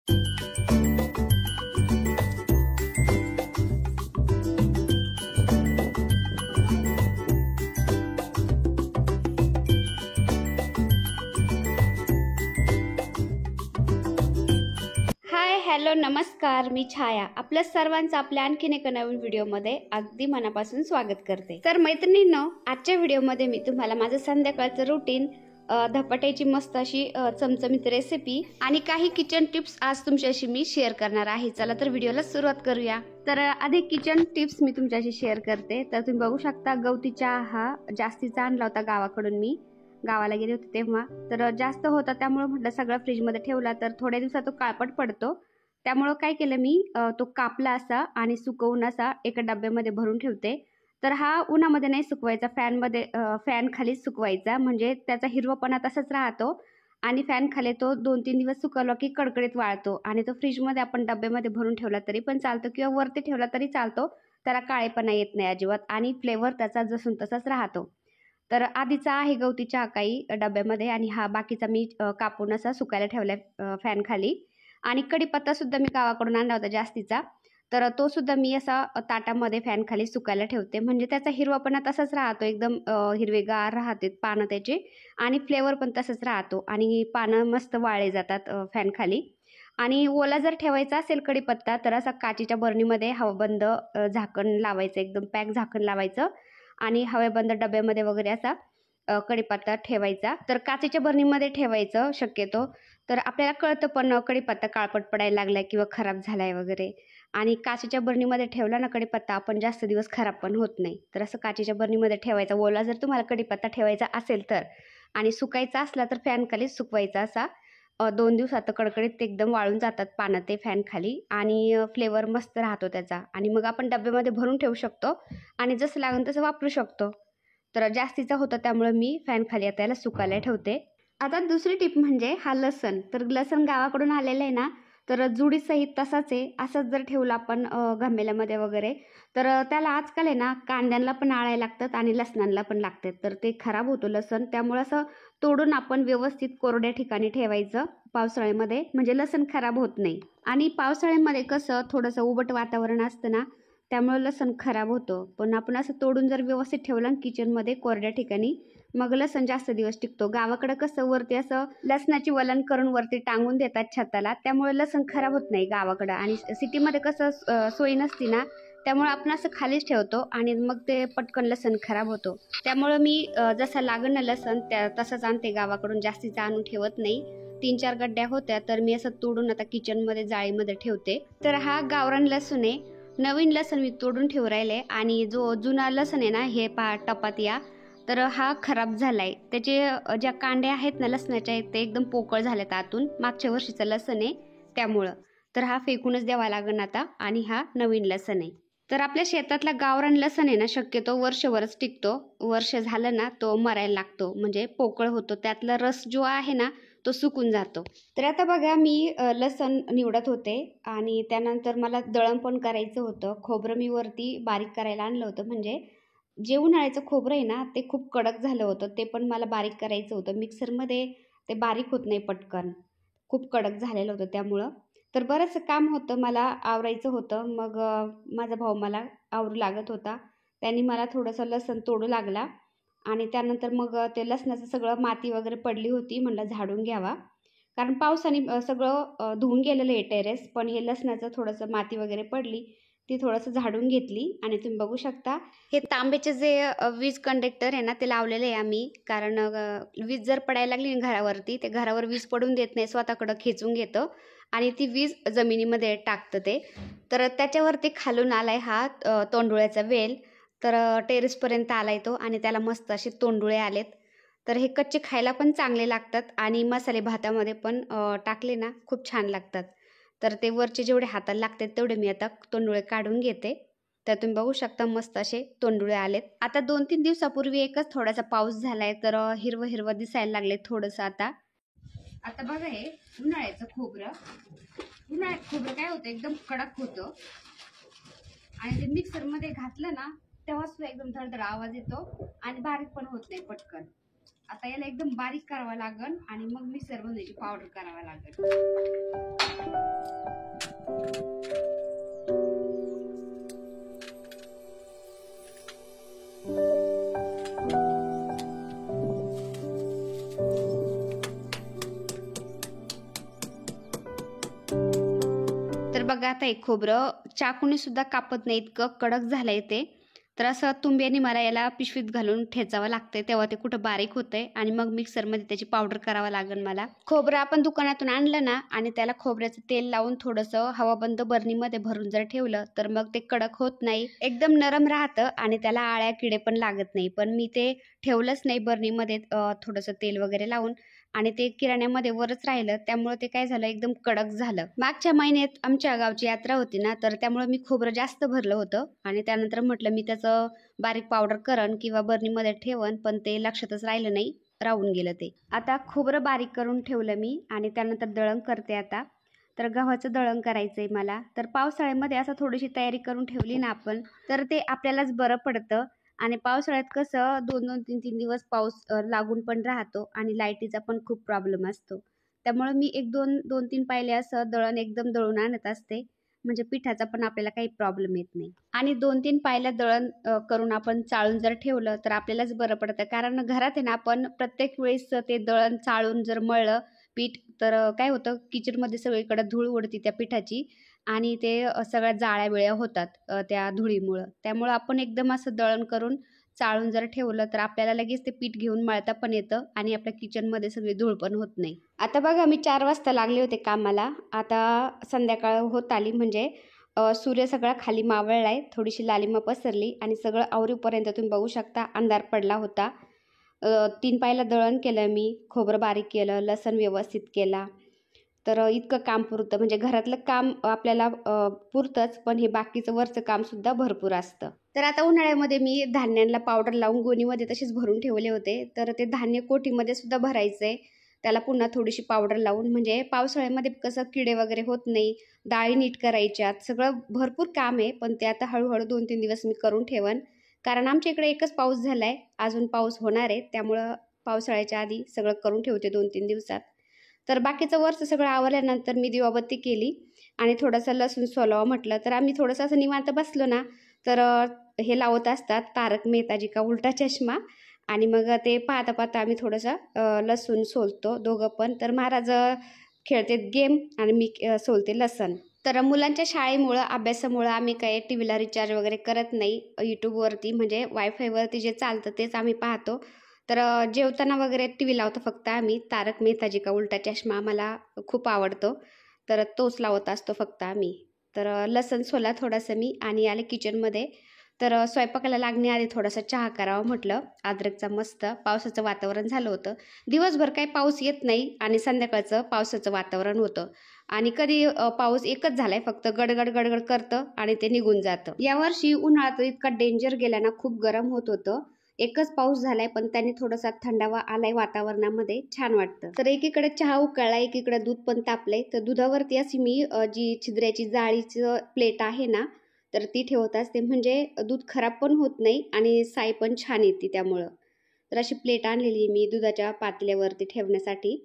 Hello नमस्कार, मी छाया आपल्या सर्वांचं आपल्या आणखीन एका नवीन व्हिडिओमध्ये अगदी मनापासून स्वागत करते। तर मैत्रिणींनो, आजच्या व्हिडिओमध्ये मी तुम्हाला माझं संध्याकाळचं रुटीन, धपाट्याची मस्त अशी चमचमीत रेसिपी आणि काही किचन टिप्स आज तुमच्याशी मी शेअर करणार आहे। चला तर व्हिडिओला सुरुवात करूया। तर आधी किचन टिप्स मी तुमच्याशी शेअर करते। तर तुम्ही बघू शकता, गवती चहा हा जास्तीचा आणला होता गावाकडून, मी गावाला गेले होते तेव्हा। तर जास्त होता त्यामुळे म्हटलं सगळं फ्रीजमध्ये ठेवला तर थोड्या दिवसात तो काळपट पडतो। त्यामुळे काय केलं मी, तो कापला असा आणि सुकवून असा एका डब्यामध्ये भरून ठेवते। तर हा उन्हामध्ये नाही सुकवायचा, फॅन खाली सुकवायचा, म्हणजे त्याचा हिरवापणा तसाच राहतो आणि फॅन खाली तो 2-3 दिवस सुकवला की कडकडीत वाळतो। आणि तो फ्रीजमध्ये आपण डब्यामध्ये भरून ठेवला तरी पण चालतो किंवा वरती ठेवला तरी चालतो, त्याला काळेपणा येत नाही अजिबात आणि फ्लेवर त्याचा जसून तसाच राहतो। तर आधीचा आहे गवती चहा काही डब्यामध्ये आणि हा बाकीचा मी कापून असा सुकायला ठेवलाय फॅन खाली। आणि कढीपत्ता सुद्धा मी गावाकडून आणला होता जास्तीचा, तर तो सुद्धा मी असा ताटामध्ये फॅन खाली सुकायला ठेवते, म्हणजे त्याचा हिरवापणा तसाच राहतो, एकदम हिरवेगार राहते पानं त्याचे आणि फ्लेवर पण तसाच राहतो आणि पानं मस्त वाळले जातात फॅन खाली। आणि ओला जर ठेवायचा असेल कढीपत्ता तर असा काचेच्या बरणीमध्ये हवाबंद झाकण लावायचं, एकदम पॅक झाकण लावायचं आणि हवेबंद डब्यामध्ये वगैरे असा कढीपत्ता ठेवायचा। तर काचेच्या बरणीमध्ये ठेवायचं शक्यतो, तर आपल्याला कळतं पण कढीपत्ता काळपट पडायला लागलाय किंवा खराब झालाय वगैरे। आणि काचेच्या बरणीमध्ये ठेवला ना कढीपत्ता, आपण जास्त दिवस खराब पण होत नाही। तर असं काचेच्या बरणीमध्ये ठेवायचा ओला जर तुम्हाला कढीपत्ता ठेवायचा असेल तर, आणि सुकायचा असला तर फॅन खाली सुकवायचा असा। 2 दिवसात कडकडीत एकदम वाळून जातात पानं ते फॅन खाली आणि फ्लेवर मस्त राहतो त्याचा। आणि मग आपण डब्यामध्ये भरून ठेवू शकतो आणि जसं लागेल तसं वापरू शकतो। तर जास्तीचा होता त्यामुळे मी फॅन खाली आता याला सुकायला ठेवते। आता दुसरी टिप म्हणजे हा लसण, तर लसण गावाकडून आलेलं आहे ना, तर जुडीसहित तसाच आहे, असंच जर ठेवलं आपण घमेल्यामध्ये वगैरे तर त्याला आजकाल आहे ना कांद्यांना पण आळायला लागतात आणि लसणांना पण लागतात, तर ते खराब होतो लसण। त्यामुळे असं तोडून आपण व्यवस्थित कोरड्या ठिकाणी ठेवायचं पावसाळ्यामध्ये, म्हणजे लसण खराब होत नाही। आणि पावसाळ्यामध्ये कसं थोडंसं उबट वातावरण असतं ना, त्यामुळे लसण खराब होतं, पण आपण असं तोडून जर व्यवस्थित ठेवलं किचनमध्ये कोरड्या ठिकाणी, मग लसण जास्त दिवस टिकतो। गावाकडे कसं वरती असं लसणाची वलन करून वरती टांगून देतात छताला, त्यामुळे लसण खराब होत नाही गावाकडं। आणि सिटीमध्ये कसं सोय नसती ना, त्यामुळे आपण असं खालीच ठेवतो आणि मग ते पटकन लसण खराब होतो। त्यामुळे मी जसं लागण ना लसण तसंच आणते गावाकडून, जास्तीचं आणून ठेवत नाही। 3-4 गड्ड्या होत्या तर मी असं तोडून आता किचनमध्ये जाळीमध्ये ठेवते। तर हा गावरान लसूण आहे, नवीन लसण मी तोडून ठेवू राहिले आणि जो जुना लसण आहे ना, हे पहा टपातिया, तर हा खराब झालाय। त्याचे ज्या कांड्या आहेत ना लसणाच्या, ते एकदम पोकळ झाल्यात आतून, मागच्या वर्षीचं लसण आहे त्यामुळं। तर हा फेकूनच द्यावा लागेल आता आणि हा नवीन लसण आहे। तर आपल्या शेतातला गावरान लसण आहे ना, शक्यतो वर्षभरच टिकतो, वर्ष झालं ना तो मरायला लागतो, म्हणजे पोकळ होतो, त्यातला रस जो आहे ना तो सुकून जातो। तर आता बघा मी लसण निवडत होते आणि त्यानंतर मला दळण पण करायचं होतं। खोबरं मी वरती बारीक करायला आणलं होतं, म्हणजे जे उन्हाळ्याचं खोबरं आहे ना ते खूप कडक झालं होतं, ते पण मला बारीक करायचं होतं। मिक्सरमध्ये ते बारीक होत नाही पटकन, खूप कडक झालेलं होतं त्यामुळं। तर बरंचसं काम होतं, मला आवरायचं होतं, मग माझा भाऊ मला आवरू लागत होता, त्यांनी मला थोडंसं लसण तोडू लागला आणि त्यानंतर मग ते लसणाचं सगळं माती वगैरे पडली होती, म्हणलं झाडून घ्यावा, कारण पावसाने सगळं धुवून गेलेलं आहे टेरेस, पण हे लसणाचं थोडंसं माती वगैरे पडली, ती थोडंसं झाडून घेतली। आणि तुम्ही बघू शकता हे तांब्याचे जे वीज कंडक्टर आहे ना ते लावलेले आहे आम्ही, कारण वीज जर पडायला लागली ना घरावरती, ते घरावर वीज पडून देत नाही, स्वतःकडं खेचून घेतं आणि ती वीज जमिनीमध्ये टाकतं ते। तर त्याच्यावरती खालून आलाय हा तोंडुळ्याचा वेल, तर टेरेसपर्यंत आलाय तो आणि त्याला मस्त असे तोंडुळे आलेत। तर हे कच्चे खायला पण चांगले लागतात आणि मसाले भातामध्ये पण टाकले ना खूप छान लागतात। तर ते वरचे जेवढे हाताला लागतात तेवढे मी आता तोंडुळे काढून घेते। तर तुम्ही बघू शकता मस्त असे तोंडुळे आलेत। आता 2-3 दिवसापूर्वी एकच थोडासा पाऊस झालाय, तर हिरवं हिरवं दिसायला लागले थोडंसं आता। आता बघा हे उन्हाळ्याचं खोबरं, उन्हाळ्यात खोबरं काय होतं एकदम कडक होतं आणि ते मिक्सरमध्ये घातलं ना तेव्हा सुद्धा एकदम धडधड आवाज येतो आणि बारीक पण होत नाही पटकन। आता याला एकदम बारीक करावं लागेल आणि मग मिक्सरमध्ये पावडर करावं लागेल। तर बघा आता एक खोबरं चाकूने सुद्धा कापत नाही, इतकं कडक झालंय ते. तर असं तुंब्याने मला याला पिशवीत घालून ठेचावं लागतंय, तेव्हा ते कुठं बारीक होतंय आणि मग मिक्सरमध्ये त्याची पावडर करावं लागेल मला. खोबरं आपण दुकानातून आणलं ना आणि त्याला खोबऱ्याचं तेल लावून थोडंसं हवाबंद बरणीमध्ये भरून जर ठेवलं तर मग ते कडक होत नाही, एकदम नरम राहतं आणि त्याला आळ्या किडे पण लागत नाही. पण मी ते ठेवलंच नाही बरणीमध्ये थोडंसं तेल वगैरे लावून आणि ते किराण्यामध्ये वरच राहिलं, त्यामुळे ते काय झालं एकदम कडक झालं. मागच्या महिन्यात आमच्या गावची यात्रा होती ना, तर त्यामुळे मी खोबरं जास्त भरलं होतं आणि त्यानंतर म्हटलं मी त्याचं बारीक पावडर करन किंवा बरणीमध्ये ठेवन, पण ते लक्षातच राहिलं नाही, राहून गेलं ते. आता खोबरं बारीक करून ठेवलं मी आणि त्यानंतर दळण करते आता. तर गव्हाचं दळण करायचंय मला. तर पावसाळ्यामध्ये असं थोडीशी तयारी करून ठेवली ना आपण, तर ते आपल्यालाच बरं पडतं. आणि पावसाळ्यात कसं 2-2, 3-3 दिवस पाऊस लागून पण राहतो आणि लाईटीचा पण खूप प्रॉब्लेम असतो. त्यामुळे मी 2-3 पायले असं दळण एकदम दळून आणत असते. म्हणजे पिठाचा पण आपल्याला काही प्रॉब्लेम येत नाही. आणि 2-3 पायल्या दळण करून आपण चाळून जर ठेवलं तर आपल्यालाच बरं पडतं. कारण घरात आहे ना आपण प्रत्येक वेळेस ते दळण चाळून जर मळलं पीठ तर काय होतं किचनमध्ये सगळीकडे धूळ उडती त्या पिठाची आणि ते सगळ्या जाळ्या-बिळ्या होतात त्या धुळीमुळं. त्यामुळं आपण एकदम असं दळण करून चाळून जर ठेवलं तर आपल्याला लगेच ते पीठ घेऊन मळता पण येतं आणि आपल्या किचनमध्ये सगळी धूळ पण होत नाही. आता बघा मी 4 वाजता लागले होते कामाला. आता संध्याकाळ होत आली म्हणजे सूर्य सगळा खाली मावळलाय, थोडीशी लालिमा पसरली आणि सगळं आवरेपर्यंत तुम्ही बघू शकता अंधार पडला होता. 3 पायला दळण केलं मी, खोबरं बारीक केलं, लसूण व्यवस्थित केला. तर इतकं काम पुरतं म्हणजे घरातलं काम आपल्याला पुरतंच, पण हे बाकीचं वरचं कामसुद्धा भरपूर असतं. तर आता उन्हाळ्यामध्ये मी धान्यांना पावडर लावून गोणीमध्ये तसेच भरून ठेवले होते. तर ते धान्य कोठीमध्ये सुद्धा भरायचं आहे. त्याला पुन्हा थोडीशी पावडर लावून म्हणजे पावसाळ्यामध्ये कसं किडे वगैरे होत नाही, डाळी नीट करायच्यात, सगळं भरपूर काम आहे. पण ते आता हळूहळू 2-3 दिवस मी करून ठेवन. कारण आमच्या इकडे एकच पाऊस झाला आहे, अजून पाऊस होणार आहे. त्यामुळं पावसाळ्याच्या आधी सगळं करून ठेवते 2-3 दिवसात. तर बाकीचं वरचं सगळं आवरल्यानंतर मी दिवाबत्ती केली आणि थोडंसं लसूण सोलावं म्हटलं. तर आम्ही थोडंसं असं निवांत बसलो ना, तर हे लावत असतात तारक मेहताजी का उलटा चष्मा आणि मग ते पाहता पाहता आम्ही थोडंसं लसूण सोलतो दोघं पण. तर महाराज खेळते गेम आणि मी सोलते लसूण. तर मुलांच्या शाळेमुळं अभ्यासामुळं आम्ही काही टी व्हीला रिचार्ज वगैरे करत नाही. यूट्यूबवरती म्हणजे वायफायवरती जे चालतं तेच आम्ही पाहतो. तर जेवताना वगैरे टी व्ही लावतो फक्त आम्ही. तारक मेहताजी का उलटा चष्मा आम्हाला खूप आवडतो. तर तोच लावत असतो फक्त आम्ही. तर लसूण सोला थोडासा मी आणि आले किचनमध्ये. तर स्वयंपाकाला लागण्याआधी थोडासा चहा करावा म्हटलं अद्रकचा मस्त. पावसाचं वातावरण झालं होतं. दिवसभर काही पाऊस येत नाही आणि संध्याकाळचं पावसाचं वातावरण होतं. आणि कधी पाऊस एकच झालाय फक्त गडगड गडगड करतं आणि ते निघून जातं. यावर्षी उन्हाळा तर इतका डेंजर गेला ना, खूप गरम होत होतं. एकच पाऊस झालाय पण त्याने थोडासा थंडावा आलाय वातावरणामध्ये, छान वाटतं. तर एकीकडे चहा उकळला, एकीकडे दूध पण तापलंय. तर दुधावरती अशी मी जी छिद्र्याची जाळीचं प्लेट आहे ना, तर ती ठेवत असते म्हणजे दूध खराब पण होत नाही आणि साय पण छान येते त्यामुळं. तर अशी प्लेट आणलेली मी दुधाच्या पातेल्यावरती ठेवण्यासाठी.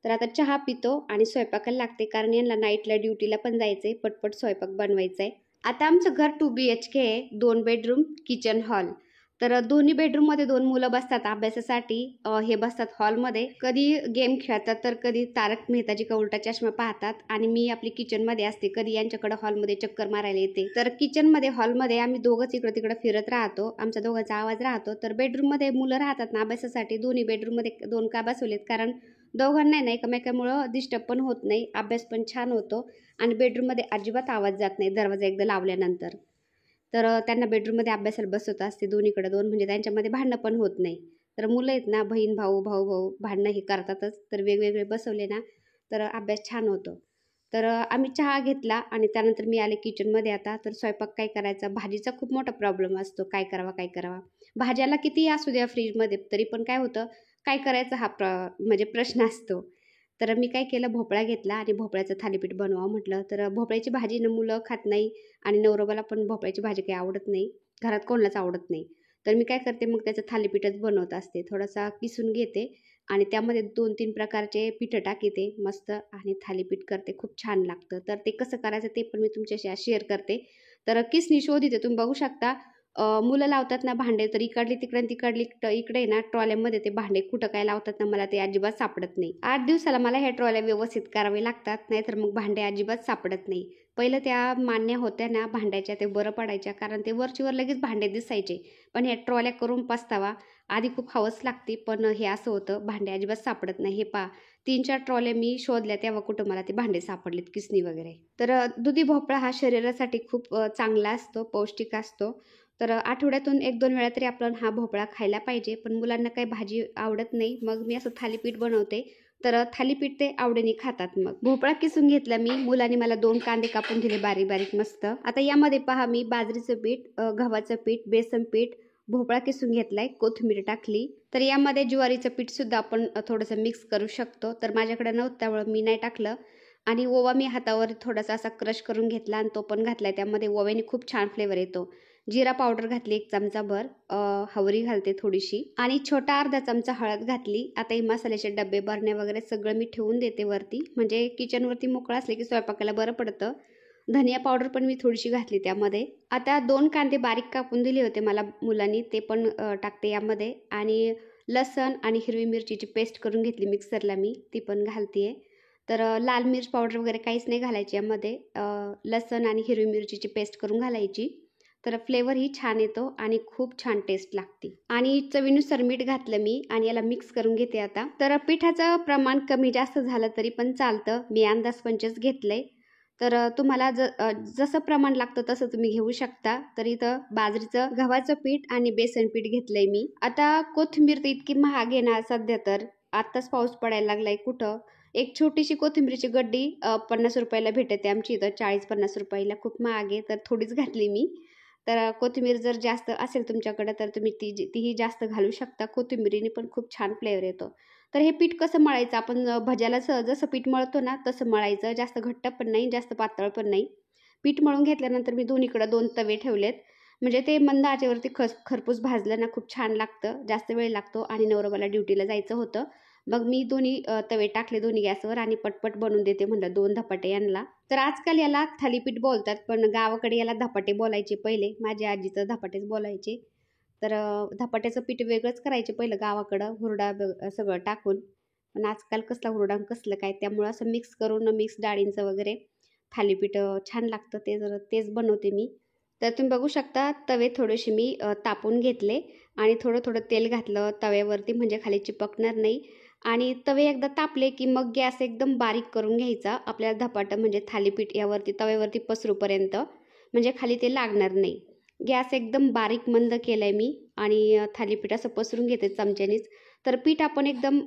तर आता चहा पितो आणि स्वयंपाकाला लागते कारण यांना नाईटला ड्युटीला पण जायचंय, पटपट स्वयंपाक बनवायचा आहे. आता आमचं घर 2 BHK आहे, 2 बेडरूम, किचन, हॉल. तर दोन्ही बेडरूममध्ये 2 मुलं बसतात अभ्यासासाठी. हे बसतात हॉलमध्ये. कधी गेम खेळतात तर कधी तारक मेहताजी का उलटा चष्मा पाहतात आणि मी आपली किचनमध्ये असते. कधी यांच्याकडे हॉलमध्ये चक्कर मारायला येते. तर किचनमध्ये, हॉलमध्ये आम्ही दोघंच इकडं-तिकडं फिरत राहतो. आमचा दोघांचा आवाज राहतो. तर बेडरूममध्ये मुलं राहतात ना अभ्यासासाठी, दोन्ही बेडरूममध्ये 2 का बसवलेत कारण दोघांना नाही एकमेकांमुळं डिस्टर्ब पण होत नाही, अभ्यास पण छान होतो आणि बेडरूममध्ये अजिबात आवाज जात नाही दरवाजा एकदा लावल्यानंतर. तर त्यांना बेडरूममध्ये अभ्यासाला बसवत असते दोन्हीकडे 2 म्हणजे त्यांच्यामध्ये भांडणं पण होत नाही. तर मुलं आहेत ना, बहीण भाऊ, भाऊ-भाऊ भांडणं हे करतातच. तर वेगवेगळे बसवले ना, तर अभ्यास छान होतो. तर आम्ही चहा घेतला आणि त्यानंतर मी आले किचनमध्ये आता. तर स्वयंपाक काय करायचा? भाजीचा खूप मोठा प्रॉब्लेम असतो. काय करावा, काय करावा? भाज्याला कितीही असू द्या फ्रीजमध्ये, तरी पण काय होतं, काय करायचं हा म्हणजे प्रश्न असतो. तर मी काय केलं, भोपळा घेतला आणि भोपळ्याचं थालीपीठ बनवावं म्हटलं. तर भोपळ्याची भाजी न मुलं खात नाही आणि नवरोबाला पण भोपळ्याची भाजी काही आवडत नाही. घरात कोणालाच आवडत नाही. तर मी काय करते मग त्याचं थालीपीठच बनवत असते. थोडासा किसून घेते आणि त्यामध्ये 2-3 प्रकारचे पिठं टाकते मस्त आणि थालीपीठ करते. खूप छान लागतं. तर ते कसं करायचं ते पण मी तुमच्याशी आज शेअर करते. तर किसणी शोधिते तुम्ही बघू शकता. मुलं लावतात ना भांडे, तर इकडली तिकडली इकडे ना ट्रॉल्यामध्ये ते भांडे कुठं काय लावतात ना, मला ते अजिबात सापडत नाही. 8 दिवसाला मला ह्या ट्रॉल्या व्यवस्थित करावे लागतात, नाहीतर मग भांडे अजिबात सापडत नाही. पहिलं त्या मान्य होत्या ना भांड्याच्या, ते बरं पडायच्या, कारण ते वरचीवर लगेच भांडे दिसायचे. पण ह्या ट्रॉल्या करून पस्तावा. आधी खूप हवस लागते, पण हे असं होतं, भांडे अजिबात सापडत नाही. हे पहा, 3-4 ट्रॉल्या मी शोधल्या, तेव्हा कुठं मला ते भांडे सापडलेत, किसणी वगैरे. तर दुधी भोपळा हा शरीरासाठी खूप चांगला असतो, पौष्टिक असतो. तर आठवड्यातून 1-2 वेळा तरी आपण हा भोपळा खायला पाहिजे. पण मुलांना काही भाजी आवडत नाही, मग मी असं थालीपीठ बनवते, तर थालीपीठ ते आवडीने खातात. मग भोपळा किसून घेतला मी, मुलांनी मला 2 कांदे कापून दिले बारीक बारीक मस्त. आता यामध्ये पहा, मी बाजरीचं पीठ, गव्हाचं पीठ, बेसन पीठ, भोपळा किसून घेतलाय, कोथिंबीर टाकली. तर यामध्ये ज्वारीचं पीठ सुद्धा आपण थोडंसं मिक्स करू शकतो, तर माझ्याकडे नव्हतं त्यामुळे मी नाही टाकलं. आणि ओवा मी हातावर थोडासा असा क्रश करून घेतला आणि तो पण घातलाय. त्यामध्ये ओव्याने खूप छान फ्लेवर येतो. जिरा पावडर घातली 1 चमचाभर, हवरी घालते थोडीशी, आणि छोटा अर्धा चमचा हळद घातली. आता हे मसाल्याचे डबे, बरण्या वगैरे सगळं मी ठेवून देते वरती, म्हणजे किचनवरती मोकळा असले की स्वयंपाकाला बरं पडतं. धनिया पावडर पण मी थोडीशी घातली त्यामध्ये. आता 2 कांदे बारीक कापून दिले होते मला मुलांनी, ते पण टाकते यामध्ये. आणि लसण आणि हिरवी मिरचीची पेस्ट करून घेतली मिक्सरला मी, ती पण घालते. तर लाल मिर्च पावडर वगैरे काहीच नाही घालायची यामध्ये, लसण आणि हिरवी मिरचीची पेस्ट करून घालायची. तर फ्लेवरही छान येतो आणि खूप छान टेस्ट लागते. आणि चवीनुसार मीठ घातलं मी आणि याला मिक्स करून घेते आता. तर पिठाचं प्रमाण कमी जास्त झालं तरी पण चालतं, मी अंदाज 25 घेतलंय. तर तुम्हाला जसं प्रमाण लागतं तसं तुम्ही घेऊ शकता. तर इथं बाजरीचं, गव्हाचं पीठ आणि बेसन पीठ घेतलंय मी. आता कोथिंबीर तर इतकी महाग आहे ना सध्या, तर आत्ताच पाऊस पडायला लागलाय. कुठं एक छोटीशी कोथिंबीरची गड्डी 50 रुपयाला भेटते आमची इथं, 40-50 रुपयाला, खूप महाग आहे, तर थोडीच घातली मी. तर कोथिंबीर जर जास्त असेल तुमच्याकडे तर तुम्ही तीही जास्त घालू शकता. कोथिंबीरीने पण खूप छान फ्लेवर येतो. तर हे पीठ कसं मळायचं, आपण भज्याला जसं पीठ मळतो ना तसं मळायचं, जास्त घट्ट पण नाही, जास्त पातळ पण नाही. पीठ मळून घेतल्यानंतर मी दोन्हीकडे 2 तवे ठेवलेत, म्हणजे ते मंद आचेवरती खरपूस भाजलं ना खूप छान लागतं. जास्त वेळ लागतो आणि नवरोबाला ड्युटीला जायचं होतं. मग मी दोन्ही तवे टाकले दोन्ही गॅसवर आणि पटपट बनवून देते म्हणलं 2 धपाटे यांना. तर आजकाल याला थालीपीठ बोलतात, पण गावाकडे याला धपाटे बोलायचे पहिले. माझ्या आजीचं धपाटेच बोलायचे. तर धपाट्याचं पीठ वेगळंच करायचे पहिलं गावाकडं, हुरडा सगळं टाकून. पण आजकाल कसला हुरडा आणि कसलं काय, त्यामुळं असं मिक्स करून मिक्स डाळींचं वगैरे थालीपीठ छान लागतं, तेच बनवते मी. तर तुम्ही बघू शकता तवे थोडेसे मी तापून घेतले आणि थोडं थोडं तेल घातलं तव्यावरती, म्हणजे खाली चिपकणार नाही. आणि तवे एकदा तापले की मग गॅस एकदम बारीक करून घ्यायचा, आपल्याला धपाटं म्हणजे थालीपीठ यावरती तव्यावरती पसरूपर्यंत, म्हणजे खाली ते लागणार नाही. गॅस एकदम बारीक मंद केलाय मी आणि थालीपीठ असं पसरून घेते चमच्यानीच. तर पीठ आपण एकदम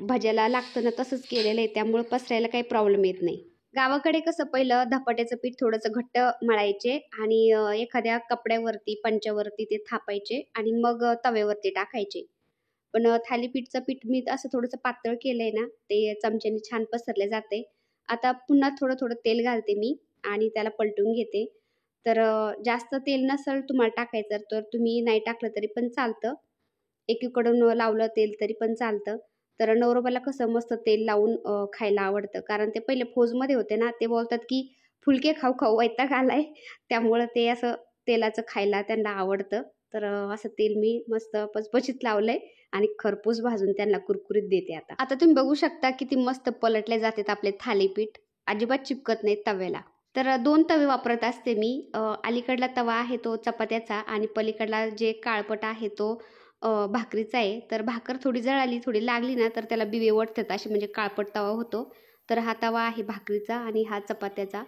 भज्याला लागतं ना तसंच केलेलं आहे, त्यामुळे पसरायला काही प्रॉब्लेम येत नाही. गावाकडे कसं पहिलं धपाट्याचं पीठ थोडंसं घट्ट मळायचे आणि एखाद्या कपड्यावरती, पंचावरती ते थापायचे आणि मग तव्यावरती टाकायचे. पण थालीपीठचं पीठ मी असं थोडंसं पातळ केलंय ना, ते चमच्याने छान पसरले जाते. आता पुन्हा थोडं थोडं तेल घालते मी आणि त्याला पलटून घेते. तर जास्त तेल नसेल तुम्हाला टाकायचं तर तुम्ही नाही टाकलं तरी पण चालतं. एकीकडून लावलं तेल तरी पण चालतं. तर नवरोबाला कसं मस्त तेल लावून खायला आवडतं, कारण ते पहिले फौजमध्ये होते ना, ते बोलतात की फुलके खाऊ खाऊ वैताग आलाय, त्यामुळं ते असं तेलाचं खायला त्यांना आवडतं. तर असं तेल मी मस्त पचपचीत लावलंय आणि खरपूस भाजून त्यांना कुरकुरीत देते. आता तुम्ही बघू शकता किती मस्त पलटले जातात आपले थालीपीठ, अजिबात चिपकत नाही तव्याला. तर 2 तवे वापरत असते मी. अलीकडला तवा आहे तो चपात्याचा आणि पलीकडला जे काळपट आहे तो भाकरीचा आहे. तर भाकर थोडी जळाली, थोडी लागली ना तर त्याला बिवे वाटतात असे, म्हणजे काळपट तवा होतो. तर हा तवा आहे भाकरीचा आणि हा चपात्याचा.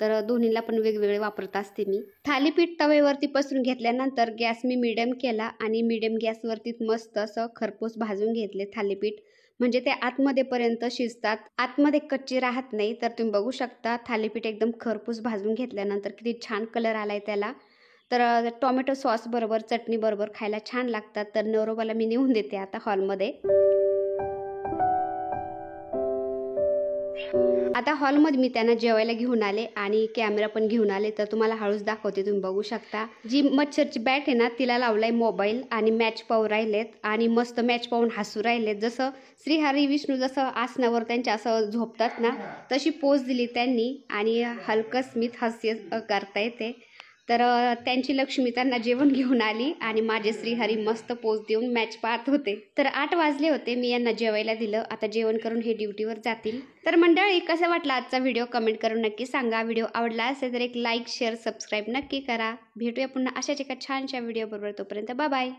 तर दोन्हीला पण वेगवेगळे वापरत असते मी. थालीपीठ तव्यावरती पसरून घेतल्यानंतर गॅस मी मीडियम केला आणि मीडियम गॅसवरती मस्त असं खरपूस भाजून घेतले थालीपीठ, म्हणजे ते आतमध्ये पर्यंत शिजतात, आतमध्ये कच्चे राहत नाही. तर तुम्ही बघू शकता थालीपीठ एकदम खरपूस भाजून घेतल्यानंतर किती छान कलर आलाय त्याला. तर टोमॅटो सॉस बरोबर, चटणी बरोबर खायला छान लागतात. तर नवरोबाला मी नेऊन देते आता हॉलमध्ये. आता हॉलमध्ये मी त्यांना जेवायला घेऊन आले आणि कॅमेरा पण घेऊन आले, तर तुम्हाला हळूच दाखवते. तुम्ही बघू शकता जी मच्छरची बॅट आहे ना तिला लावलाय मोबाईल आणि मॅच पाहू राहिलेत आणि मस्त मॅच पाहून हसू राहिलेत. जसं श्रीहरी विष्णू जसं आसनावर त्यांच्या असं झोपतात ना तशी पोज दिली त्यांनी आणि हलकं स्मित हास्य करता येते. तर त्यांची लक्ष्मी त्यांना जेवण घेऊन आली आणि माझे श्रीहरी मस्त पोज देऊन मॅच पाहत होते. तर 8 वाजले होते, मी यांना जेवायला दिलं. आता जेवण करून हे ड्युटीवर जातील. तर मंडळी, कसा वाटला आजचा व्हिडिओ कमेंट करून नक्की सांगा. व्हिडिओ आवडला असेल तर एक लाईक शेअर सबस्क्राईब नक्की करा. भेटूया पुन्हा अशाच एका छानशा व्हिडिओ बरोबर. तोपर्यंत बाय बाय.